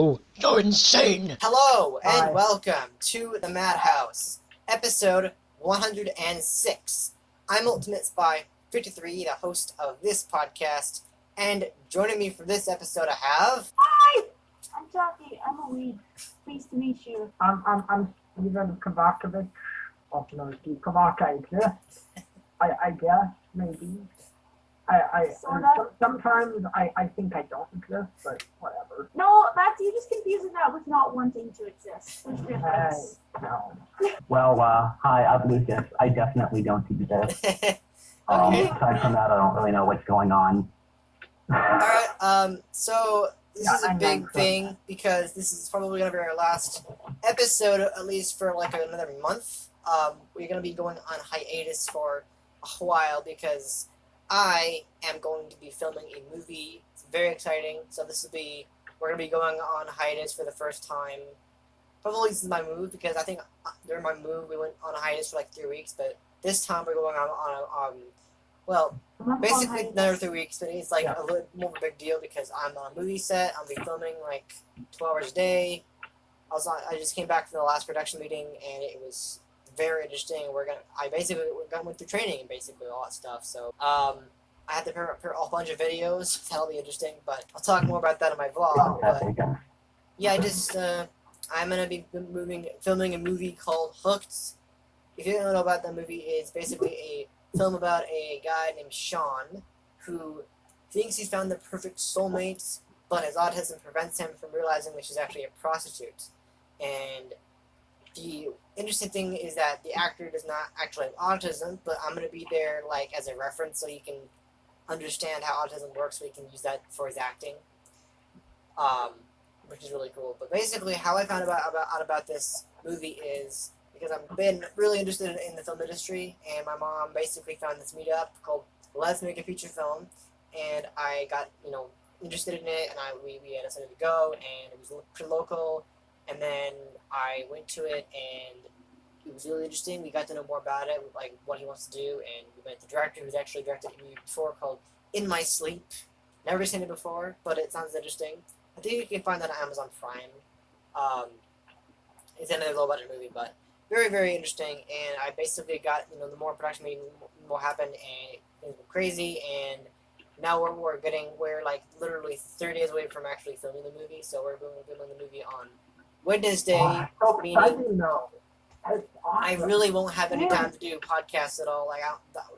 you. You're insane. Hello and Hi. welcome to the Madhouse, episode 106. I'm Ultimate Spy 53, the host of this podcast, and joining me for this episode I have... Hi! I'm Chakky. I'm a weed. Pleased to meet you. I'm Steven Kovac, also known as the Kovoc, I exist. I guess, maybe. Sometimes I think I don't exist, but whatever. No, that's you just confusing that with not wanting to exist. There's a difference. No. Well, hi, I'm Lucas. I definitely don't exist. Okay. Aside from that, I don't really know what's going on. Alright, so this Yeah, is a I'm big not thing because this is probably going to be our last episode, at least for like another month. We're going to be going on hiatus for a while because I am going to be filming a movie. It's very exciting. So we're going to be going on hiatus for the first time. Probably since my move, because I think during my move we went on a hiatus for like 3 weeks, but this time we're going on basically another 3 weeks, but it's like a little more of a big deal because I'm on a movie set. I'll be filming like 12 hours a day. I just came back from the last production meeting and it was very interesting. I went through training and basically all that stuff. So I had to prepare a whole bunch of videos. That'll be interesting, but I'll talk more about that in my vlog. But yeah, I'm gonna be filming a movie called Hooked. If you don't know about that movie, it's basically a film about a guy named Sean who thinks he's found the perfect soulmate, but his autism prevents him from realizing that she's actually a prostitute. And the interesting thing is that the actor does not actually have autism, but I'm going to be there like as a reference so he can understand how autism works, so he can use that for his acting, which is really cool. But basically, how I found out about this movie is because I've been really interested in the film industry, and my mom basically found this meetup called Let's Make a Feature Film, and I got interested in it, and we had decided to go, and it was pretty local. And then I went to it, and it was really interesting. We got to know more about it, like what he wants to do, and we met the director who's actually directed a movie before called In My Sleep. Never seen it before, but it sounds interesting. I think you can find that on Amazon Prime. It's another low-budget movie, but very, very interesting. And I basically got, the more production meeting, more happened, and things were crazy, and now we're like literally 30 days away from actually filming the movie, so we're filming the movie on Wednesday, meaning I really won't have any time to do podcasts at all. Like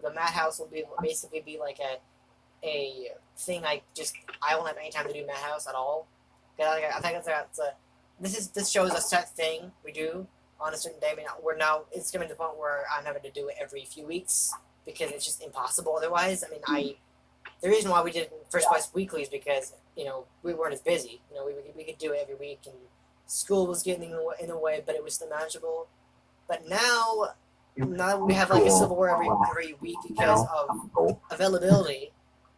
the Madhouse will basically be like a thing. I won't have any time to do Madhouse at all. I think this show is a set thing we do on a certain day. I mean, it's coming to the point where I'm having to do it every few weeks because it's just impossible otherwise. I mean, the reason why we did it in first place weekly is because we weren't as busy. We could do it every week and school was getting in the way, but it was still manageable. But now we have like a civil war every week because of availability.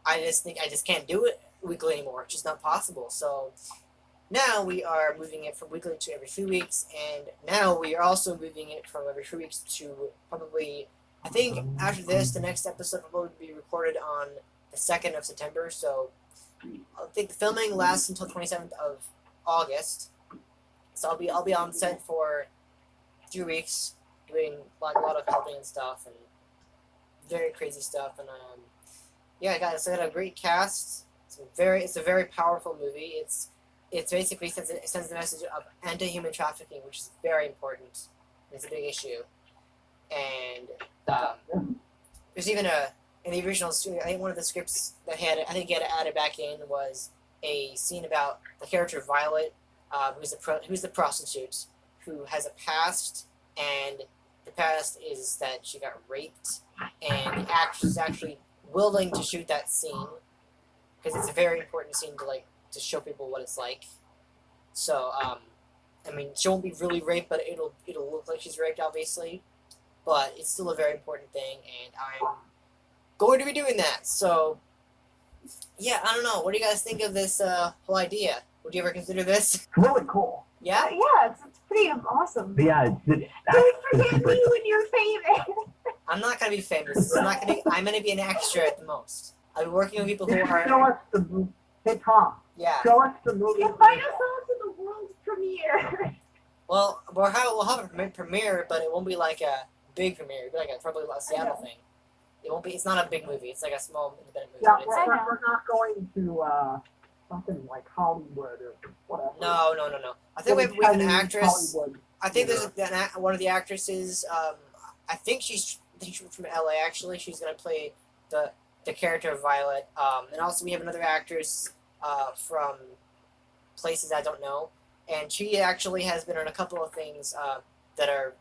I just think I just can't do it weekly anymore. It's just not possible. So now we are moving it from weekly to every 2 weeks, and now we are also moving it from every 2 weeks to probably, I think after this, the next episode will probably be recorded on the 2nd of September. So I think the filming lasts until 27th of August. So I'll be on set for 3 weeks, doing a lot of helping and stuff, and very crazy stuff. And yeah, guys, I got a great cast. It's a very powerful movie. It basically sends the message of anti-human trafficking, which is very important. It's a big issue. And there's even in the original, I think one of the scripts that he had added back in was a scene about the character Violet, who's the prostitute, who has a past, and the past is that she got raped, and the actress is actually willing to shoot that scene because it's a very important scene to show people what it's like. So I mean, she won't be really raped, but it'll look like she's raped, obviously, but it's still a very important thing, and I'm going to be doing that. So yeah, I don't know. What do you guys think of this whole idea? Would you ever consider this? It's really cool. Yeah? Yeah, it's pretty awesome. But yeah, Don't forget me when you're famous. I'm not going to be famous. I'm going to be an extra at the most. I'll be working with people who Show are... us the movie. Hey, Tom. Yeah. Show us the movie. Invite us all to the Well, we'll have a premiere, but it won't be like a big premiere. It'll be like probably a Seattle thing. It won't be. It's not a big movie. It's like a small independent movie. Yeah, But we're not going to something like Hollywood or whatever. no. I think we have an actress. Hollywood. I think there's one of the actresses. I think she's from LA. Actually, she's gonna play the character of Violet. And also we have another actress from places I don't know, and she actually has been on a couple of things that are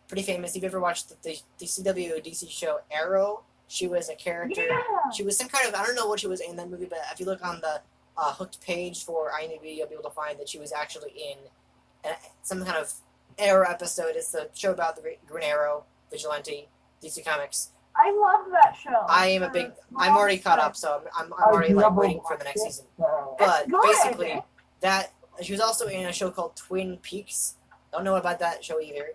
pretty famous. If you ever watched the CW DC show Arrow, she was a character. Yeah. She was some kind of, I don't know what she was in that movie, but if you look on the hooked page for IMDb, you'll be able to find that she was actually in some kind of Arrow episode. It's the show about the Green Arrow vigilante, DC Comics. I love that show. I am a big. I'm already caught up, so I'm already like waiting for the next season. But It's good. basically, that she was also in a show called Twin Peaks. Don't know about that show either.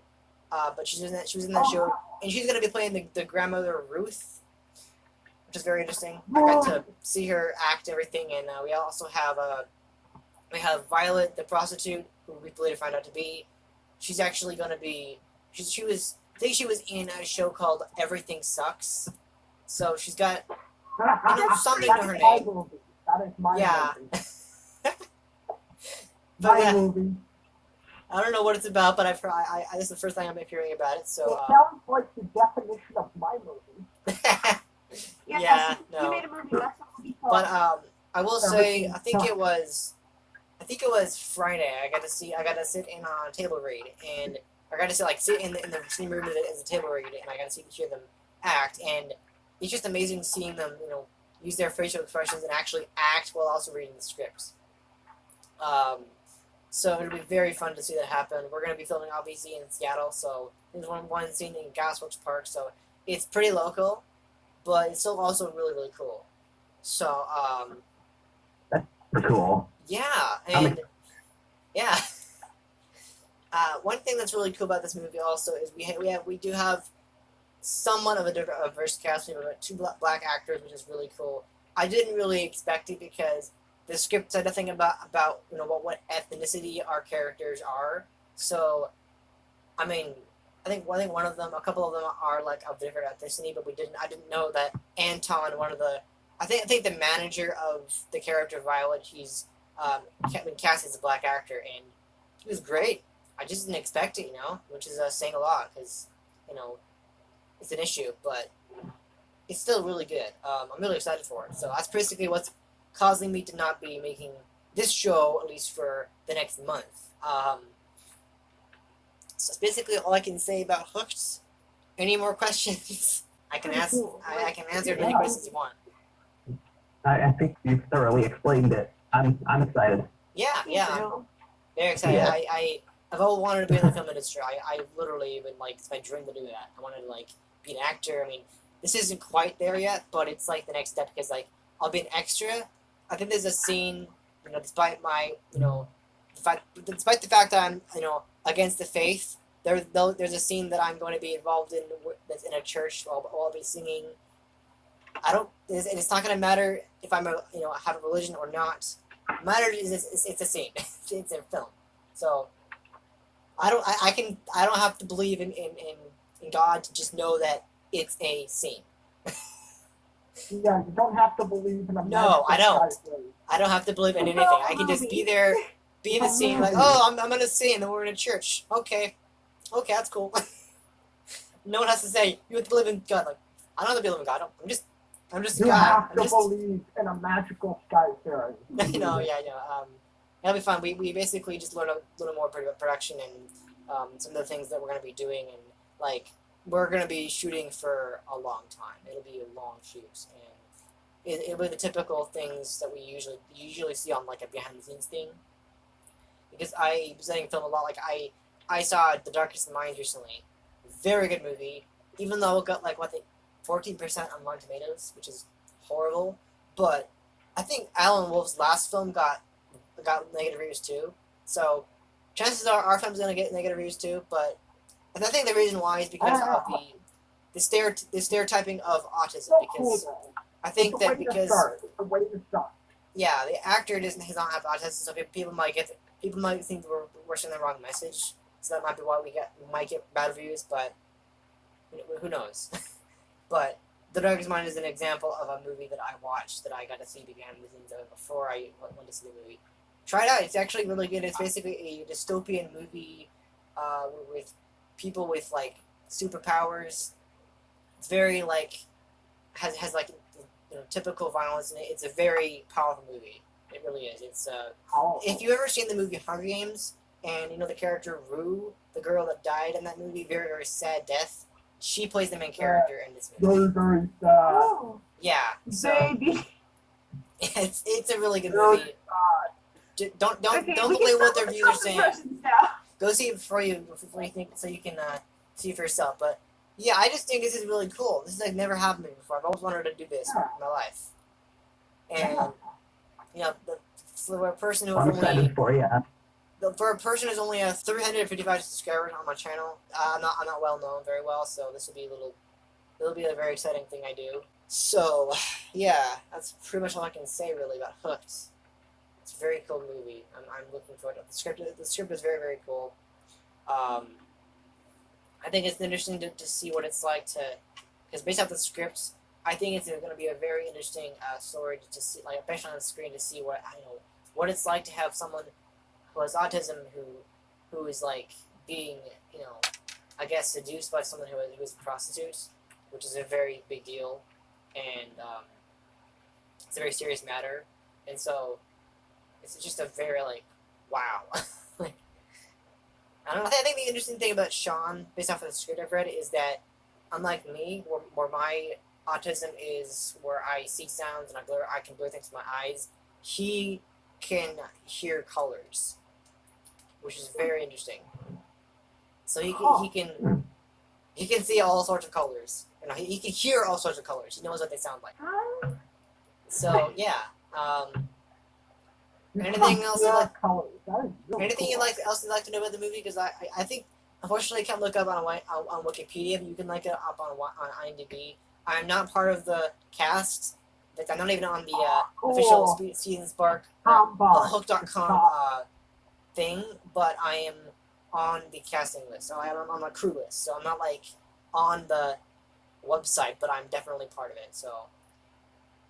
But she was in that show, and she's gonna be playing the grandmother Ruth, which is very interesting. I got to see her act everything, and we also have Violet, the prostitute, who we later find out to be. She's actually gonna be. I think she was in a show called Everything Sucks. So she's got something to her name. Movie. That is my Yeah. movie. But My yeah, movie. I don't know what it's about, but this is the first time I'm hearing about it. It So sounds like the definition of my movie. yeah, no. You made a movie. That's what we call. But I will say, Everything I think sucks. it was Friday. I got to sit in on a table read, and I got to sit in the same room as a table read, and I got to hear them act, and it's just amazing seeing them, use their facial expressions and actually act while also reading the script. So it'll be very fun to see that happen. We're going to be filming obviously in Seattle, so there's one scene in Gasworks Park, so it's pretty local, but it's still also really, really cool. So, Cool. yeah, and yeah. One thing that's really cool about this movie also is we do have somewhat of a diverse cast. We have two black actors, which is really cool. I didn't really expect it because the script said nothing about what ethnicity our characters are. So, I mean, I think one of them, a couple of them are like of different ethnicity, but I didn't know that Anton, I think the manager of the character Violet, he's been cast as a black actor, and he was great. I just didn't expect it, which is saying a lot because, it's an issue, but it's still really good. I'm really excited for it. So that's basically what's causing me to not be making this show, at least for the next month. So that's basically all I can say about Hooked. Any more questions? I can answer as many questions you want. I think you've thoroughly explained it. I'm excited. Yeah, Me yeah. too. Very excited. Yeah. I've always wanted to be in the film industry. I literally been it's my dream to do that. I wanted to be an actor. I mean, this isn't quite there yet, but it's the next step because I'll be an extra. I think there's a scene, despite my despite the fact that I'm against the faith, there's a scene that I'm going to be involved in that's in a church while I'll be singing. It's not going to matter if I'm have a religion or not. Matter is it's a scene. It's a film. So I don't have to believe in God to just know that it's a scene. Yeah, you don't have to believe in a No, I don't. magical guy. I don't have to believe in anything. I can just be there, be in the scene, I'm in a scene, and we're in a church. Okay, that's cool. No one has to say you have to believe in God. I don't have to believe in God. I'm just You God. have I'm to just believe in a magical sky fairy. no, yeah, no. It'll be fun. We basically just learn a little more about production and some of the things that we're gonna be doing, and we're gonna be shooting for a long time. It'll be a long shoot, and it'll be the typical things that we usually see on a behind the scenes thing. Because I studying film a lot. I saw The Darkest Minds recently. Very good movie, even though it got 14% on Rotten Tomatoes, which is horrible. But I think Alan Wolf's last film got negative reviews too. So chances are our film's gonna get negative reviews too. But I think the reason why is because of the stereotyping of autism. So Because cool, though. I think It's the that way to because start. It's the way to start. the actor does not have autism, so people might think we're sending the wrong message. so that might be why we might get bad reviews, but who knows? But The Darkest Mind is an example of a movie that I watched that I got to see behind the scenes of before I went to see the movie. Try it out. It's actually really good. It's basically a dystopian movie with people with like superpowers. It's very like has like typical violence in it. It's a very powerful movie. It really is. It's if you ever seen the movie Hunger Games and the character Rue, the girl that died in that movie, very very sad death. She plays the main character in this movie. Very, very sad. Oh, Yeah, so baby. it's a really good movie. Don't Okay, don't we believe can what stop the with reviews are saying. impressions now. Go see it before you think, so you can see for yourself. But yeah, I just think this is really cool. This is like never happened to me before. I've always wanted to do this in my life. And for a person who I'm has only excited for you. for a person who's only 355 subscribers on my channel, I'm not well known very well, so this will be a very exciting thing I do. So yeah, that's pretty much all I can say really about Hooked. It's a very cool movie. I'm looking forward to it. The script is very very cool. I think it's interesting to see what it's like because based off the script, I think it's going to be a very interesting story to see, like especially on the screen, to see what it's like to have someone who has autism who is like being I guess seduced by someone who is a prostitute, which is a very big deal, and it's a very serious matter, and so it's just a very like wow. Like, I don't know. I think the interesting thing about Sean, based off of the script I've read, is that unlike me, where my autism is where I see sounds and I can blur things with my eyes, he can hear colors, which is very interesting. So he can see all sorts of colors. He can hear all sorts of colors. He knows what they sound like. So yeah. Anything else you'd like to know about the movie? Because I think unfortunately I can't look up on Wikipedia, but you can look it up on IMDb. I'm not part of the cast. Like, I'm not even on the official Season Spark Hook.com thing, but I am on the casting list. So I'm on the crew list. So I'm not like on the website, but I'm definitely part of it. So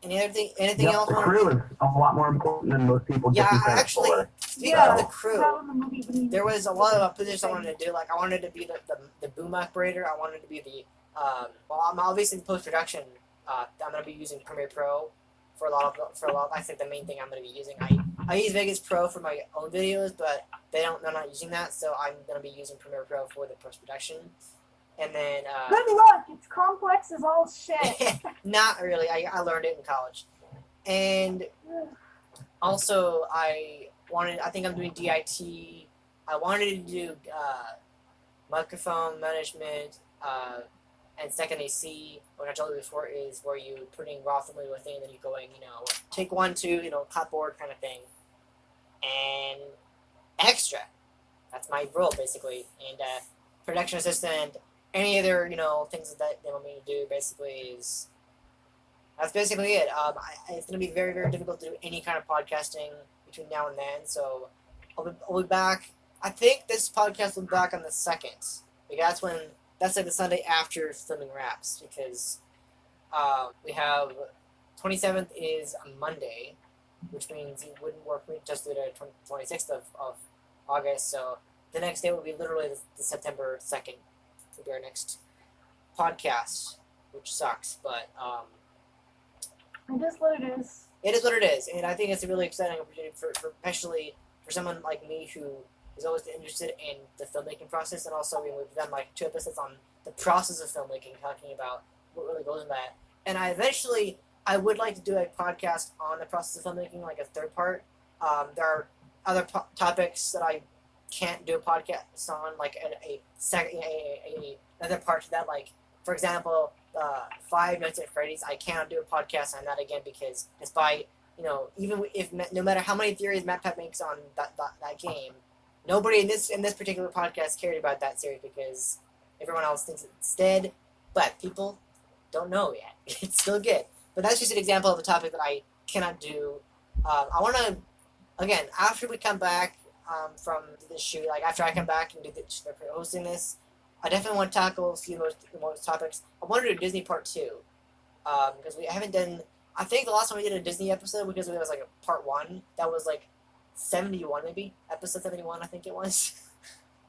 anything else? The crew is a lot more important than most people give you credit actually, for. speaking of the crew, That was the movie there was a lot of positions I wanted to do. Like I wanted to be the boom operator. I wanted to be the I'm obviously in post-production. I'm gonna be using Premiere Pro for a lot. That's like the main thing I'm gonna be using. I use Vegas Pro for my own videos, but they're not using that, so I'm gonna be using Premiere Pro for the post-production. And then Good luck. It's complex as all shit. not really. I learned it in college, and also I think I'm doing DIT. I wanted to do microphone management. And second AC, what I told you before, is where you putting raw family with thing, and then you going, take 1, 2, clapboard kind of thing. And extra. That's my role, basically. And production assistant, any other, things that they want me to do, basically, that's basically it. It's going to be very, very difficult to do any kind of podcasting between now and then, so I'll be back. I think this podcast will be back on the 2nd, because that's like the Sunday after filming wraps, because we have 27th is a Monday, which means it wouldn't work just the 26th of August, so the next day will be literally the September 2nd will be our next podcast, which sucks, but It is what it is. it is what it is, and I think it's a really exciting opportunity for especially for someone like me who is always interested in the filmmaking process, and also we've done like 2 episodes on the process of filmmaking, talking about what really goes in that. And I would like to do a podcast on the process of filmmaking, like a 3rd part. There are other topics that I can't do a podcast on, like another part to that. Like, for example, Five Nights at Freddy's. I cannot do a podcast on that again because it's by even if no matter how many theories MatPat makes on that game. Nobody in this particular podcast cared about that series because everyone else thinks it's dead, but people don't know yet. It's still good. But that's just an example of a topic that I cannot do. I want to, again, after we come back, from the shoot. Like after I come back and do the hosting this, I definitely want to tackle a few of those topics. I want to do a Disney part 2 because we haven't done. I think the last time we did a Disney episode because it was like a part 1 that was like 71 maybe episode 71 I think it was.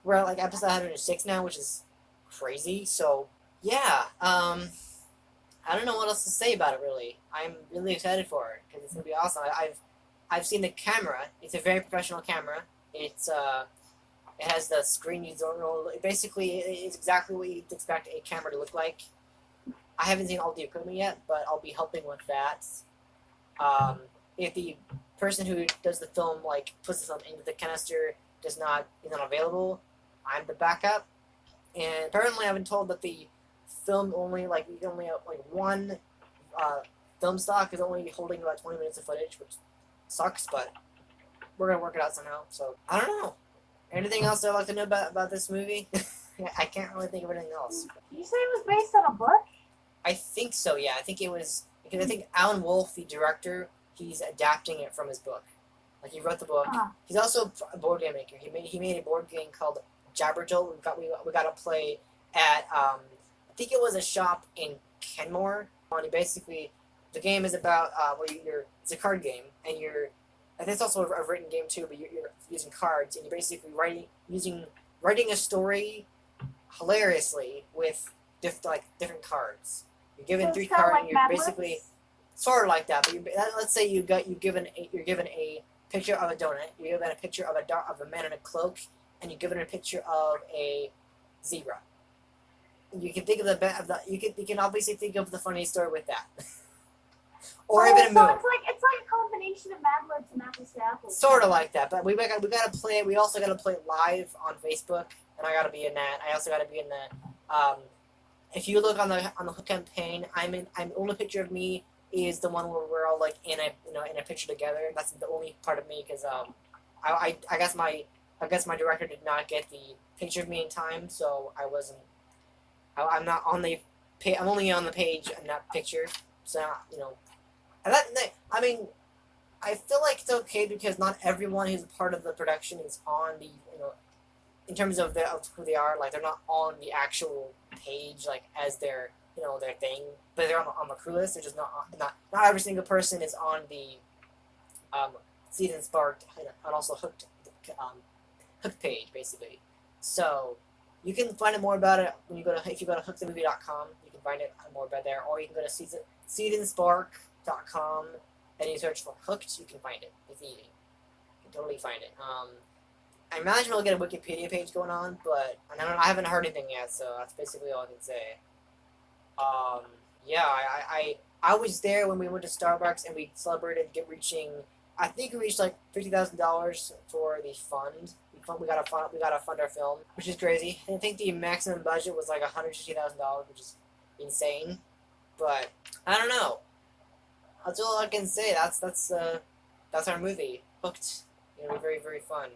We're at like episode 106 now, which is crazy. So yeah, I don't know what else to say about it really. I'm really excited for it because it's gonna be awesome. I've seen the camera. It's a very professional camera. It has the screen you don't know. Basically, it's exactly what you'd expect a camera to look like. I haven't seen all the equipment yet, but I'll be helping with that. If the person who does the film like puts something into the canister is not available, I'm the backup. And apparently, I've been told that the film only you can only have like one film stock is only holding about 20 minutes of footage, which sucks, but we're gonna work it out somehow. So I don't know. Anything else I'd like to know about this movie? I can't really think of anything else. Did you say it was based on a book? I think so. Yeah, I think it was because I think Alan Wolfe, the director, he's adapting it from his book. Like he wrote the book. Huh. He's also a board game maker. He made a board game called Jabberjolt. We got to play at I think it was a shop in Kenmore. And basically, the game is about it's a card game, and I think it's also a written game too. But you're using cards, and you're basically writing a story hilariously with different cards. You're given So 3 it's kinda cards, like and you're Mad basically Libs? sort of like that. But let's say you're given a picture of a donut. You're given a picture of a man in a cloak, and you're given a picture of a zebra. You can think of you can obviously think of the funny story with that, or even a so moon. it's like a combination of Mad Libs and Apples to Apples. Sort of like that, but we got to play it. We also got to play it live on Facebook, and I got to be in that. I also got to be in that. If you look on the Hook campaign, I'm only picture of me is the one where we're all like in a picture together. That's the only part of me because I guess my director did not get the picture of me in time, so I wasn't. I'm not on the. I'm only on the page and that picture, so and I mean. I feel like it's okay because not everyone who's a part of the production is on the in terms of who they are, like they're not on the actual page like as their their thing, but they're on the crew list. They're just not every single person is on the Season Sparked and also Hooked page basically. So you can find out more about it when if you go to hookthemovie.com. You can find it more about there, or you can go to seasonspark.com. and you search for Hooked, you can find it. It's easy. You can totally find it. I imagine we'll get a Wikipedia page going on, but I haven't heard anything yet, so that's basically all I can say. Yeah, I was there when we went to Starbucks and we celebrated reaching. I think we reached like $50,000 for the fund. We got to fund our film, which is crazy. And I think the maximum budget was like $150,000, which is insane. But I don't know. That's all I can say. That's our movie, Hooked. It'll be very, very fun.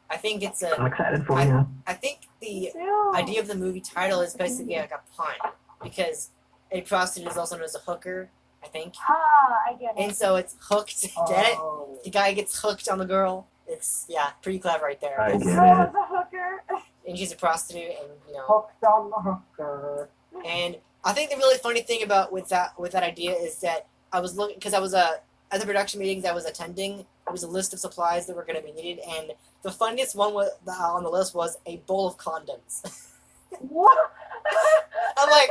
I think it's I'm excited for you. I think the Ew. idea of the movie title is basically like a pun because a prostitute is also known as a hooker, I think. I get it. And so it's hooked. Get it? Oh. The guy gets hooked on the girl. It's pretty clever right there. I The get girl it. is a hooker. And she's a prostitute, and Hooked on the hooker. and I think the really funny thing with that idea is that I was looking because I was at the production meetings I was attending. There was a list of supplies that were going to be needed, and the funniest one on the list was a bowl of condoms. What? I'm like,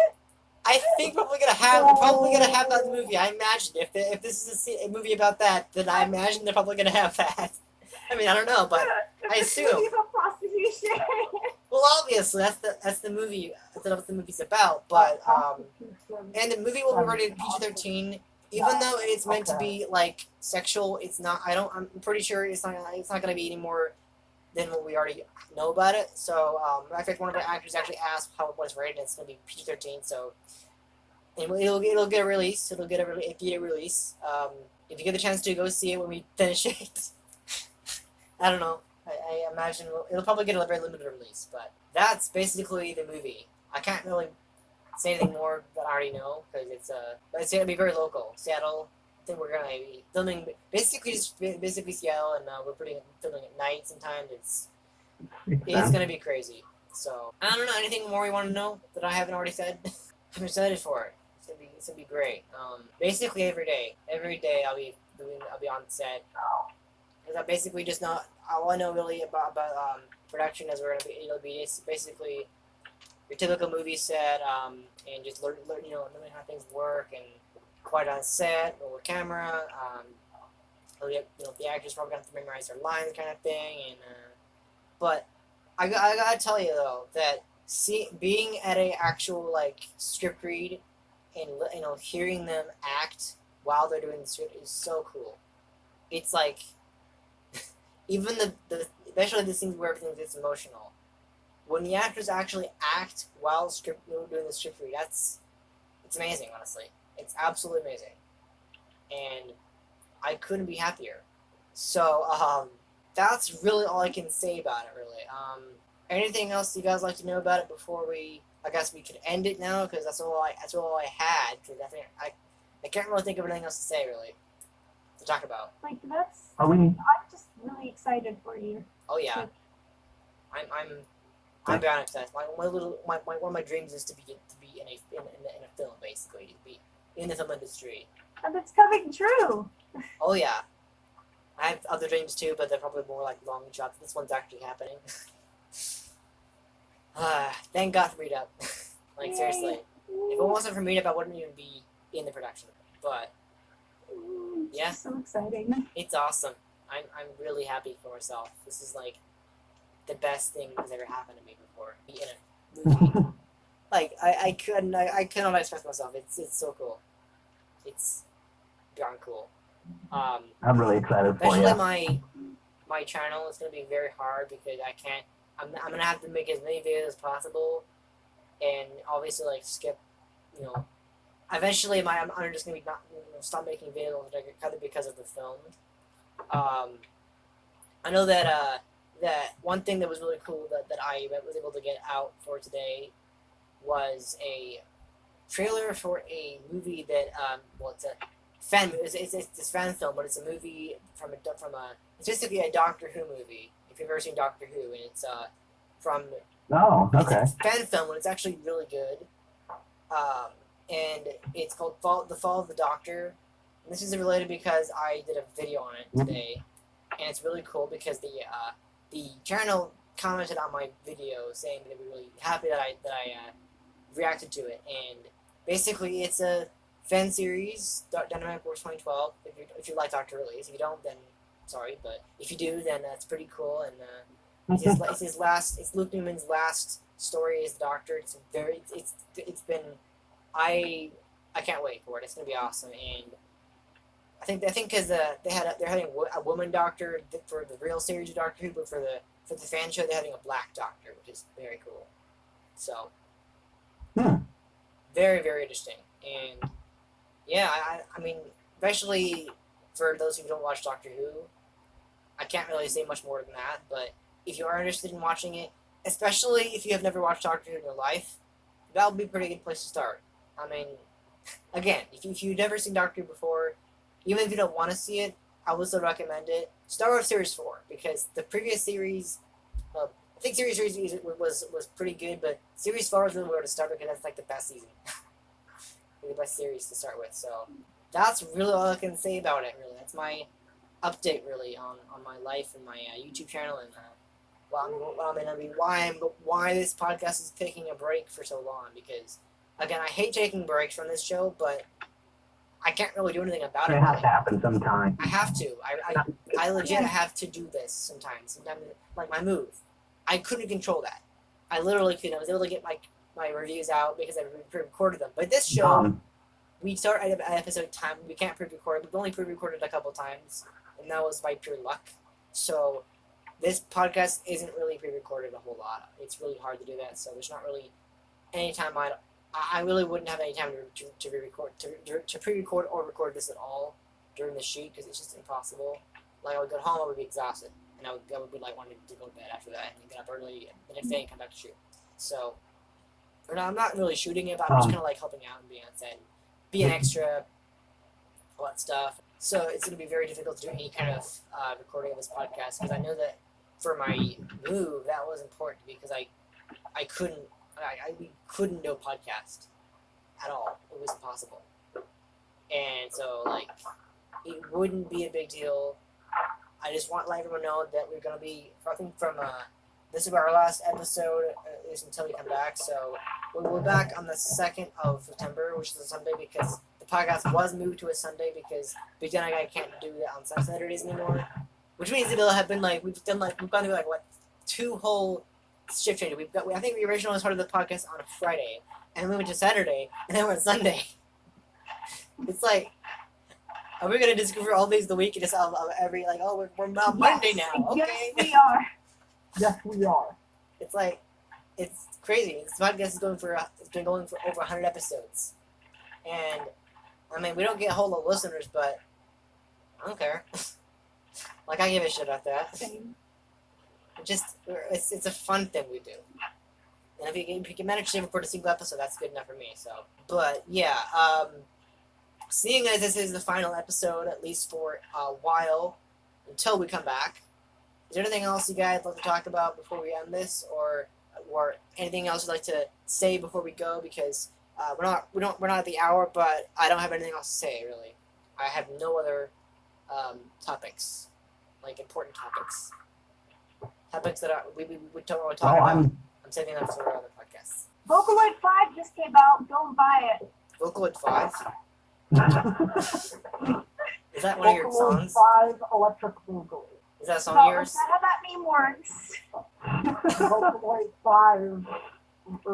I think we're probably gonna have that in the movie. I imagine if this is a movie about that, then I imagine they're probably gonna have that. I mean, I don't know, but I assume. It's about prostitution. Well, obviously that's the movie. That's what the movie's about. But and the movie will be rated PG-13, even though it's meant to be like sexual. It's not. I'm pretty sure it's not gonna be any more than what we already know about it. So, in fact, one of the actors actually asked how it was rated, and it's going to be PG-13, so and it'll get a release. It'll get a theater release. If you get the chance to go see it when we finish it, I don't know. I imagine it'll probably get a very limited release, but that's basically the movie. I can't really say anything more that I already know, because it's going to be very local. Seattle, think we're gonna be filming basically Seattle, and we're filming at night sometimes. It's gonna be crazy. So I don't know anything more you want to know that I haven't already said. I'm excited for it. It's gonna be great. Basically every day I'll be on set. Because I basically just not all I know really about production is it'll be basically your typical movie set, and just learning how things work and quiet on set, roll the camera, the actors probably have to memorize their lines kind of thing, and but I gotta tell you though that being at a actual like script read and hearing them act while they're doing the script is so cool. It's like even the especially the scenes where everything gets emotional. When the actors actually act while doing the script read, it's amazing, honestly. It's absolutely amazing. And I couldn't be happier. So, that's really all I can say about it, really. Anything else you guys like to know about it before I guess we could end it now, because that's all I had, because I can't really think of anything else to say, really, to talk about. Like that's. Are we? I'm just really excited for you. Oh, yeah. I'm beyond excited. One of my dreams is to be in a film, basically, to be in the film industry. And it's coming true. Oh yeah, I have other dreams too, but they're probably more like long shots. This one's actually happening. Thank God for Meetup. Like Yay. seriously, if it wasn't for Meetup, I wouldn't even be in the production. But It's yeah, so exciting. it's awesome. I'm really happy for myself. This is like the best thing that's ever happened to me before. Be in a movie. Like I cannot express myself. It's so cool. It's beyond cool. I'm really excited for Especially you. my channel is gonna be very hard because I'm gonna have to make as many videos as possible, and obviously like skip, eventually I'm just gonna be stop making videos because of the film. I know that one thing that was really cool that I was able to get out for today was a trailer for a movie that it's a fan movie. It's this fan film, but it's a movie it's basically a Doctor Who movie. If you've ever seen Doctor Who, and it's from Oh, okay. it's a fan film, and it's actually really good. And it's called The Fall of the Doctor. And this is related because I did a video on it today, and it's really cool because the channel commented on my video saying that they were really happy that I reacted to it. And basically, it's a fan series, Dynamic Wars 2012. If you like Doctor Who, if you don't, then sorry, but if you do, then that's pretty cool. And it's Luke Newman's last story as the Doctor. It's been I can't wait for it. It's gonna be awesome. And I think because they're having a woman Doctor for the real series of Doctor Who, but for the fan show they're having a black Doctor, which is very cool. So very, very interesting. And yeah, I mean, especially for those who don't watch Doctor Who, I can't really say much more than that. But if you are interested in watching it, especially if you have never watched Doctor Who in your life, that would be a pretty good place to start. I mean, again, if you've never seen Doctor Who before, even if you don't want to see it, I would still recommend it. Start with Series 4, because the previous series, I think Series 3 was pretty good, but Series 4 is really where to start because that's like the best season. The best series to start with. So that's really all I can say about it, really. That's my update, really, on my life and my YouTube channel, and why this podcast is taking a break for so long, because again, I hate taking breaks from this show, but I can't really do anything about it. It has to happen sometime. I have to. I legit have to do this sometimes. Sometimes, like my move, I couldn't control that. I literally couldn't. I was able to get my reviews out because I pre-recorded them. But this show, we start at episode time. We can't pre-record. We've only pre-recorded a couple times, and that was by pure luck. So this podcast isn't really pre-recorded a whole lot. It's really hard to do that. So there's not really any time I really wouldn't have any time to re-record, to pre-record or record this at all during the shoot, because it's just impossible. Like I would go home, I would be exhausted, and I would be like wanting to go to bed after that, and get up early the next day and come back to shoot. So, I'm not really shooting it, but I'm just kind of like helping out and being on set, be an extra, all that stuff. So it's going to be very difficult to do any kind of recording of this podcast because I know that for my move that was important because we couldn't do a podcast at all. It was impossible. And so like it wouldn't be a big deal. I just want to let everyone know that we're going to be, I think from, this is our last episode, at least until we come back, so we'll be back on the 2nd of September, which is a Sunday, because the podcast was moved to a Sunday, because Big Dan and I can't do that on Saturdays anymore, which means it'll have been, like, we've gone through, like, what, 2 whole shift changes. I think we originally started the podcast on a Friday, and then we went to Saturday, and then we're on Sunday. It's like, are we gonna just go for all days of the week and just of every like we're on Monday now? Okay. Yes, we are. Yes, we are. It's like it's crazy. This podcast is it's been going for over 100 episodes, and I mean we don't get a whole lot of listeners, but I don't care. Like I give a shit about that. Same. It's a fun thing we do, and if you can manage to record a single episode, that's good enough for me. So, but yeah. Seeing as this is the final episode, at least for a while, until we come back, is there anything else you guys like to talk about before we end this, or anything else you'd like to say before we go? Because we're not at the hour, but I don't have anything else to say really. I have no other topics, like important topics that we don't want to talk about. I'm saving them for other podcasts. Vocaloid 5 just came out. Go and buy it. Vocaloid 5. Is that one of your Vocaloid songs? 5 Electric Boogaloo. Is that a song No, of yours? that's not how that meme works. Vocaloid 5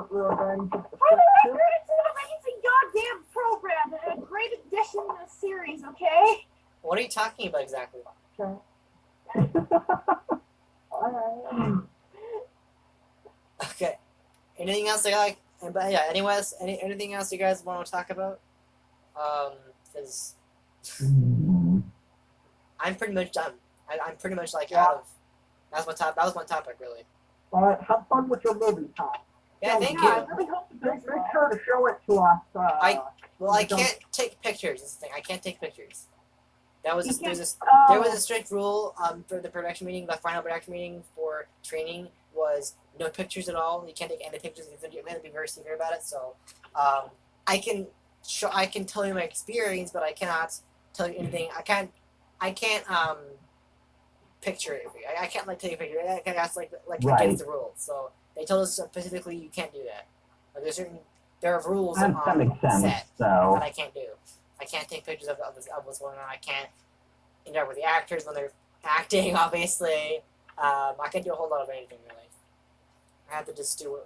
Revenge of the For the Ship. record, it's an amazing goddamn program and a great addition to the series, okay? What are you talking about exactly? Okay. Alright. Okay. Anything else you like? But yeah. Anything else you guys want to talk about? Because I'm pretty much done. I'm pretty much like out of. That was my topic really. Alright, have fun with your movie, Tom. Yeah, thank Yeah, I you. really hope it Make does well. sure to show it to us. I can't take pictures. That's the thing. I can't take pictures. There was a strict rule for the production meeting. The final production meeting for training was no pictures at all. You can't take any pictures. You have to be very secret about it. So I can tell you my experience, but I cannot tell you anything. I can't picture it. I can't like take a picture. That's like Right. against the rules. So they told us specifically you can't do that. Like there are rules That on makes sense. set So that I can't do. I can't take pictures of what's going on. I can't interact with the actors when they're acting. Obviously, I can't do a whole lot of anything really. I have to just do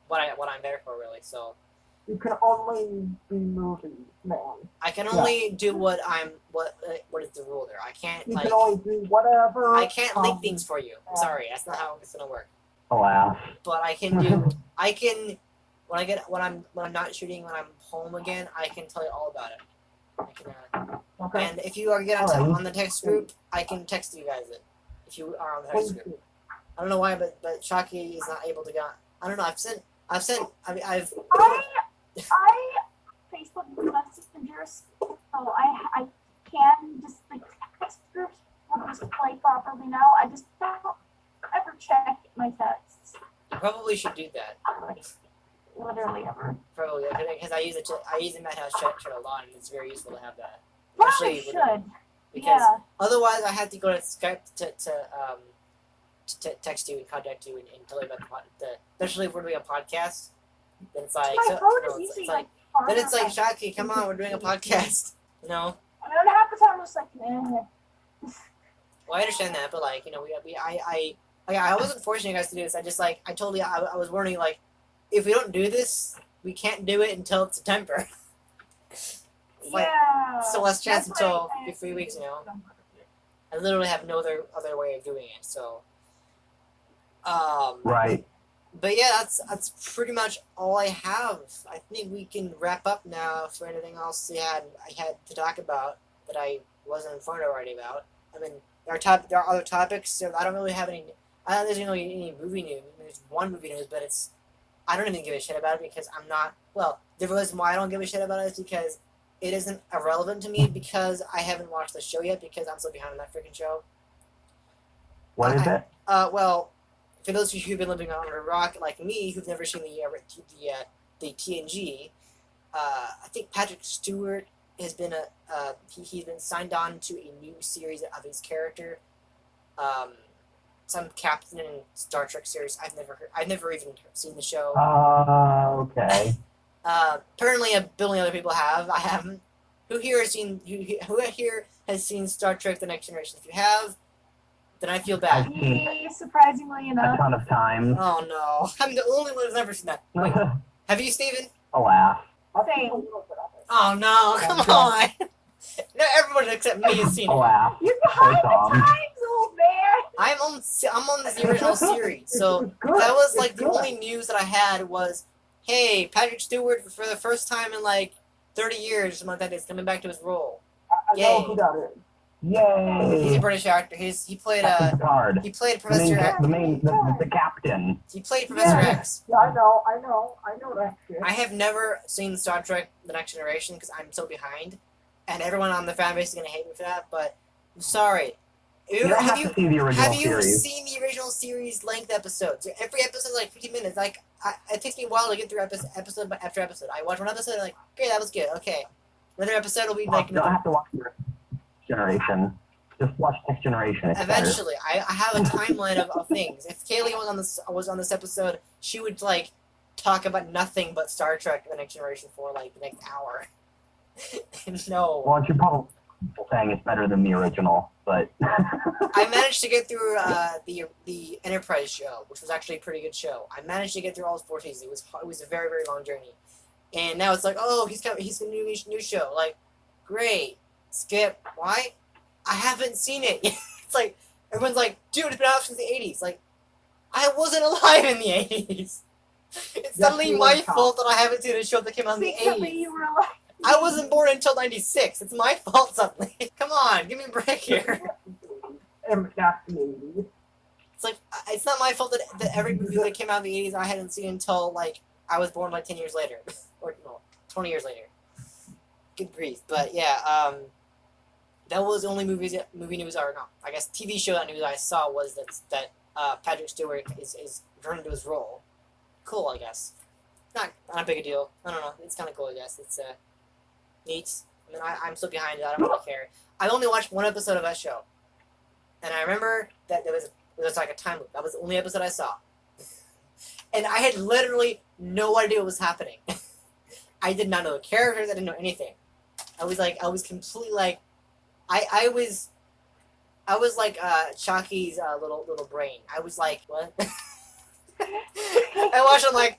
what I'm there for really. So You can only be movie man. I can only do what is the rule there. I can't You can only do whatever. I can't leak things for you. I'm sorry, that's not how it's gonna work. alas. But when I'm not shooting, when I'm home again, I can tell you all about it. I can, Okay. and if you are get on, Alright. on the text group, I can text you guys it. If you are on the text Please group, do. I don't know why, but Chakky is not able to get. I don't know. I've I Facebook messengers, so I can just like text groups will just play properly now. I just don't ever check my texts, you probably should do that. like literally ever. Probably because I use the Madhouse chat a lot, and it's very useful to have that. Probably Especially should. Because Yeah. otherwise, I had to go to Skype to text you and contact you and tell you about especially if we're doing a podcast. Then it's like My phone is it's usually like far then it's like enough. Chakky, come on, we're doing a podcast. You know. I mean, half the time I was like, eh. Well, I understand that, but like I wasn't forcing you guys to do this. I just I told you I was warning like if we don't do this, we can't do it until September. Like, Yeah. so less chance That's why until I- 3 weeks, you know. I literally have no other way of doing it. So, Right. but yeah, that's pretty much all I have. I think we can wrap up now. For anything else I had to talk about that I wasn't informed already about. I mean, there are other topics. So I don't really have any. I don't think there's really any movie news. I mean, there's one movie news, but I don't even give a shit about it because I'm not. Well, the reason why I don't give a shit about it is because it isn't irrelevant to me because I haven't watched the show yet because I'm so behind on that freaking show. What is it? Well, for those of you who've been living on a rock like me, who've never seen the TNG, I think Patrick Stewart has been he's been signed on to a new series of his character, some captain in Star Trek series. I've never even seen the show. Okay. Apparently, a billion other people have. I haven't. Who here has seen Star Trek: The Next Generation? If you have, then I feel bad. Me, surprisingly A enough. ton of times. Oh no, I'm the only one who's never seen that. Wait, have you, Steven? Alas. I've seen Same. a little bit of it. Oh no, come on. No, everyone except me has seen it. Alas. You're behind Tom. the times, old man. I'm on this original series, so It's good. that was It's like the good. only news that I had was, hey, Patrick Stewart for the first time in like 30 years, something like that, is coming back to his role. I know who that is. He's Yay! a British actor. He played Captain Picard. he played The main, Professor X. the captain. He played Professor Yeah. X. Yeah, I know that shit. I have never seen Star Trek: The Next Generation because I'm so behind, and everyone on the fan base is gonna hate me for that. But I'm sorry. You don't have to see the original Have you series. seen the original series length episodes? Every episode is like 50 minutes. Like it takes me a while to get through episode after episode. I watch one episode and like, okay, that was good. Okay, another episode will be like You don't have to watch the generation. Just watch Next Generation. It's better. eventually. I have a timeline of things. If Kaylee was on this episode, she would like talk about nothing but Star Trek: The Next Generation for like the next hour. No. Well, you're probably saying it's better than the original, but I managed to get through the Enterprise show, which was actually a pretty good show. I managed to get through all 4 seasons. It was a very, very long journey, and now it's like, oh, he's a new show. Like, great, skip. Why? I haven't seen it yet. It's like everyone's like, dude, it's been out since the 80s. Like, I wasn't alive in the 80s. It's suddenly you my were, Tom. fault that I haven't seen a show that came out in the Secretly, 80s. you were like, I wasn't born until 96. It's my fault suddenly. Come on, give me a break here. And that's the 80s. It's like, it's not my fault that every movie that came out in the 80s I hadn't seen until, like, I was born, like, 10 years later. Or, no, 20 years later. Good grief. But, yeah, that was the only movie news, or no, I guess TV show news I saw was that Patrick Stewart is returning to his role. Cool, I guess. Not a big a deal. I don't know. It's kind of cool, I guess. It's, neat. I mean, I'm so behind it. I don't really care. I only watched one episode of that show. And I remember that there was like a time loop. That was the only episode I saw. And I had literally no idea what was happening. I did not know the characters. I didn't know anything. I was completely like, I was like Chakky's little brain. I was like, what? I watched. I'm like,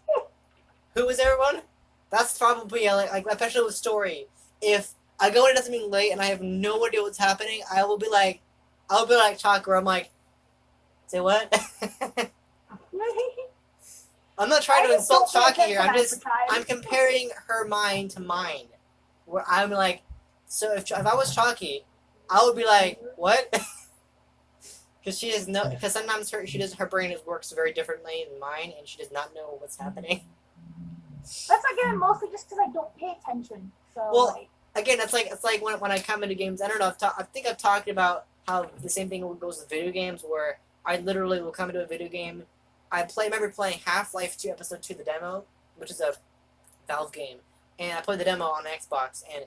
who is everyone? That's probably like especially with story. If I go into something late and I have no idea what's happening, I'll be like Chakra. Where I'm like, say what? I'm not trying to insult Chakky here. I'm comparing her mind to mine. Where I'm like, so if I was Chakky, I would be like, what? Because she does no. Because sometimes her brain works very differently than mine, and she does not know what's happening. that's again mostly just because I don't pay attention. So, Well, like, Again, it's like when I come into games. I don't know. I think I've talked about how the same thing goes with video games, where I literally will come into a video game. I remember playing Half-Life 2 Episode 2, the demo, which is a Valve game, and I played the demo on the Xbox, and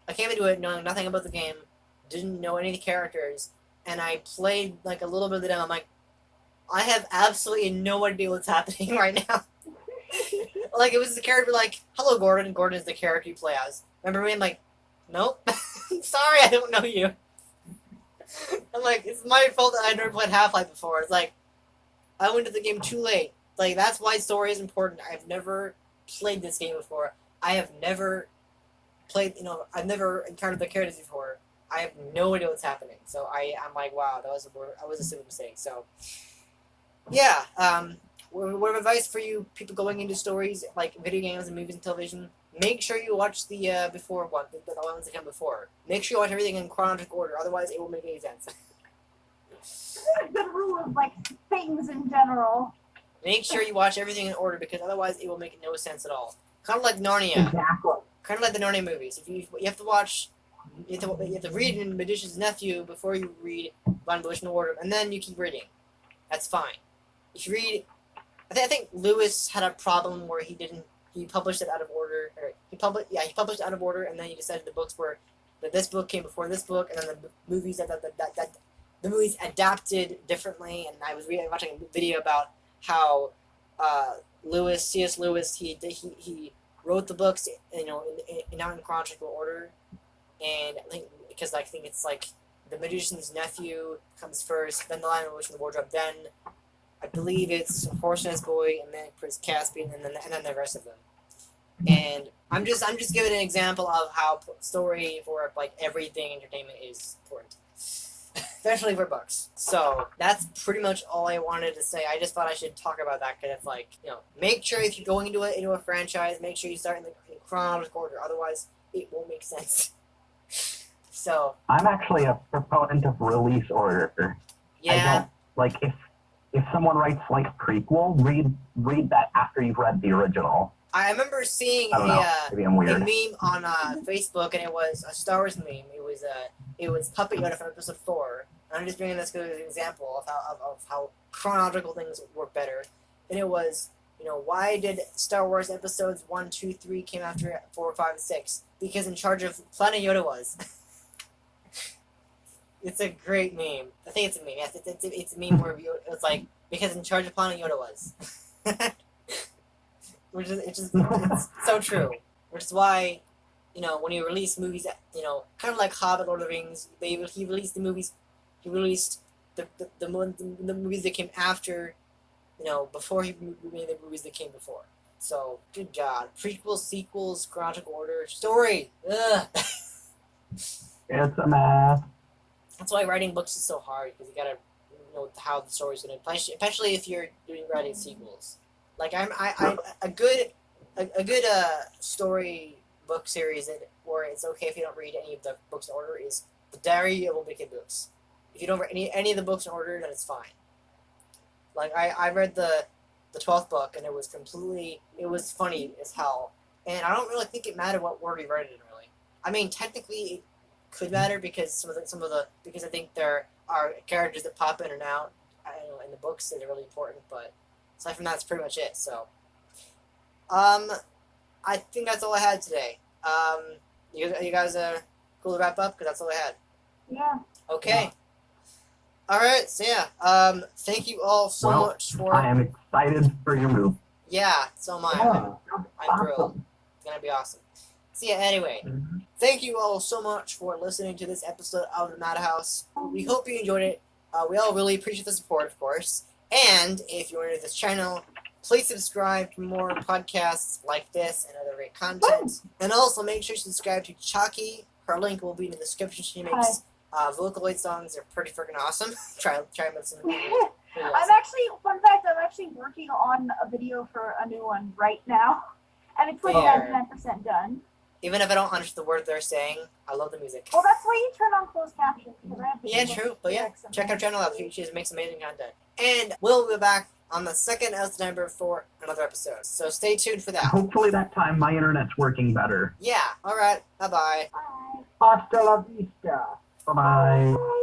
I came into it knowing nothing about the game, didn't know any of the characters, and I played like a little bit of the demo. I'm like, I have absolutely no idea what's happening right now. Like, it was the character like, hello, Gordon, and Gordon is the character you play as. Remember me? I'm like, nope. Sorry, I don't know you. I'm like, it's my fault that I never played Half-Life before. It's like, I went to the game too late. Like, that's why story is important. I've never played this game before. I have never played, I've never encountered the characters before. I have no idea what's happening. So I'm like, wow, that was a stupid mistake. So, yeah, word of advice for you people going into stories like video games and movies and television: make sure you watch the before one, the ones that come before. Make sure you watch everything in chronological order. Otherwise, it won't make any sense. it's a good rule of like things in general. Make sure you watch everything in order because otherwise, it will make no sense at all. Kind of like Narnia. Exactly. kind of like the No Name movies. If you have to watch, you have to read in Magician's Nephew before you read Blind Magician Order, and then you keep reading. That's fine. If you read, I think Lewis had a problem where he published it out of order. Or he published out of order, and then he decided the books were that this book came before this book, and then the movies the movies adapted differently. And I was watching a video about how C.S. Lewis, he wrote the books, not in chronological order, and I think it's like the Magician's Nephew comes first, then the Lion, the Witch, and the Wardrobe, then I believe it's Horse and His Boy, and then Prince Caspian, and then the rest of them. And I'm just giving an example of how story for like everything entertainment is important, especially for books. So that's pretty much all I wanted to say. I just thought I should talk about that because it's like, make sure if you're going into a franchise, make sure you start in chronological order. Otherwise, it won't make sense. So I'm actually a proponent of release order. yeah. I don't, like, if someone writes like a prequel, read that after you've read the original. I remember seeing Maybe I'm a weird. meme on Facebook, and it was a Star Wars meme. It was Puppet Yoda from Episode 4. And I'm just bringing this as an example of how chronological things work better. And it was, why did Star Wars Episodes 1, 2, 3 came after 4, 5, and 6? Because in charge of Planet Yoda was. It's a great meme. I think it's a meme. Yes, it's a meme where it's like, because in charge of Planet Yoda was. It's so true. Which is why, when you release movies, kind of like Hobbit, Lord of the Rings, he released the movies. He released the movies that came after, before he made the movies that came before. So, good God. Prequels, sequels, chronological order, story. Ugh. It's a mess. That's why writing books is so hard, because you gotta know how the story's gonna play, especially if you're writing sequels. Like a good story book series where it's okay if you don't read any of the books in order is the Diary of a Wicked books. If you don't read any of the books in order, then it's fine. Like I read the 12th book, and it was funny as hell, and I don't really think it mattered what order you read it in, really. I mean, technically it could matter because because I think there are characters that pop in and out, in the books that are really important, but aside from that, that's pretty much it. So, I think that's all I had today. You guys are cool to wrap up? Because that's all I had. Yeah. Okay. All right. So yeah. Thank you all so much for. I am excited for your move. Yeah. So am I. Yeah, I'm thrilled. awesome. It's gonna be awesome. So yeah. Anyway, thank you all so much for listening to this episode of the Madhouse. We hope you enjoyed it. We all really appreciate the support, of course. And if you're new to this channel, please subscribe for more podcasts like this and other great content. And also make sure you subscribe to Chakky. Her link will be in the description. She makes Vocaloid songs. They're pretty freaking awesome. try and listen to them. Fun fact, I'm actually working on a video for a new one right now. And it's like 99% done. Even if I don't understand the word they're saying, I love the music. Well, that's why you turn on closed captions. Yeah, true. But yeah, check her channel out. She makes amazing content. And we'll be back on the 2nd of September for another episode. So stay tuned for that. Hopefully that time my internet's working better. Yeah. All right. Bye-bye. Bye. Hasta la vista. Bye-bye. Bye.